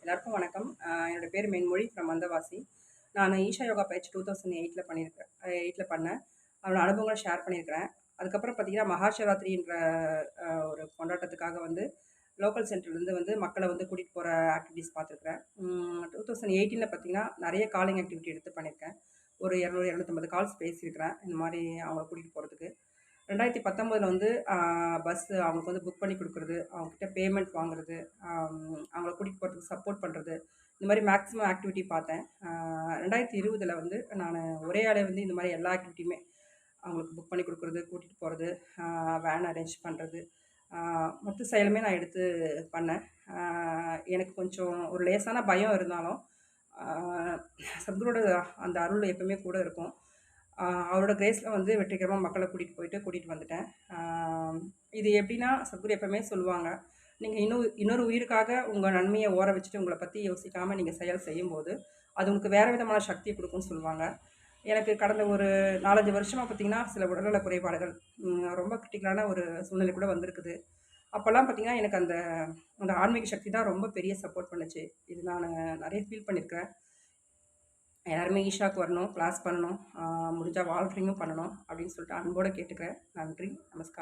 எல்லாருக்கும் வணக்கம். என்னோட பேர் மென்மொழி ஃப்ரம் வந்தவாசி. நான் ஈஷா யோகா பயிற்சி 2008ல பண்ணியிருக்கேன். 8ல பண்ணேன். அதோட அனுபவங்கள ஷேர் பண்ணியிருக்கிறேன். அதுக்கப்புறம் பார்த்தீங்கன்னா, மகாசிவராத்திரின்ற ஒரு கொண்டாட்டத்துக்காக வந்து லோக்கல் சென்டர்லேருந்து வந்து மக்கள வந்து கூட்டிட்டு போற ஆக்டிவிட்டீஸ் பார்த்துருக்கிறேன். 2018ல பார்த்தீங்கன்னா, நெறைய காலிங் ஆக்டிவிட்டி எடுத்து பண்ணியிருக்கேன். ஒரு 200, 250 கால்ஸ் பேசியிருக்கிறேன். இந்த மாரி அவங்கள கூட்டிட்டு போறதுக்கு. 2019ல வந்து பஸ்ஸு அவங்களுக்கு வந்து புக் பண்ணி குடுக்குறது, அவங்ககிட்ட பேமெண்ட் வாங்குறது, அவங்கள கூட்டிட்டு போறதுக்கு சப்போர்ட் பண்றது, இந்த மாரி மேக்ஸிமம் ஆக்டிவிட்டி பார்த்தேன். 2020ல வந்து நானு ஒரே ஆளே வந்து இந்த மாரி எல்லா ஆக்டிவிட்டியுமே அவங்களுக்கு புக் பண்ணி குடுக்குறது, கூட்டிட்டு போறது, வேன் அரேஞ்ச் பண்றது, ஆ மொத்த செயலுமே நான் எடுத்து பண்ணேன். ஆ எனக்கு கொஞ்சம் ஒரு லேசான பயம் இருந்தாலும், ஆ சத்குருவோட அந்த அருள் எப்பவுமே கூட இருக்கும். அவரோட கிரேஸ்ல வந்து வெற்றிகரமா மக்கள கூட்டிட்டு வந்துட்டேன். ஆ இது எப்படின்னா, சத்குரு எப்பவுமே சொல்லுவாங்க, "நீங்க இன்னொரு உயிருக்காக உங்க நன்மைய ஓர வச்சுட்டு உங்கள பத்தி யோசிக்காம நீங்க செயல் செய்யும்போது, அது உங்களுக்கு வேற விதமான சக்திய குடுக்கும்னு" சொல்லுவாங்க. எனக்கு கடந்த ஒரு 4, 5 வருஷமா பார்த்தீங்கன்னா, சில உடல்நல குறைபாடுகள், ரொம்ப கிரிட்டிக்கலான ஒரு சூழ்நிலை கூட வந்திருக்குது. அப்பலாம் பார்த்தீங்கன்னா, எனக்கு அந்த அந்த ஆன்மீக சக்தி தான் ரொம்ப பெரிய சப்போர்ட் பண்ணுச்சு. இது நானு நெறைய ஃபீல் பண்ணியிருக்கிறேன். எல்லாருமே ஈஷாக்கு வரணும், கிளாஸ் பண்ணணும், முடிஞ்சா வாலண்டரிங்கும் பண்ணணும் அப்படின்னு சொல்லிட்டு அன்போட கேட்டுக்கிறேன். நன்றி, நமஸ்காரம்.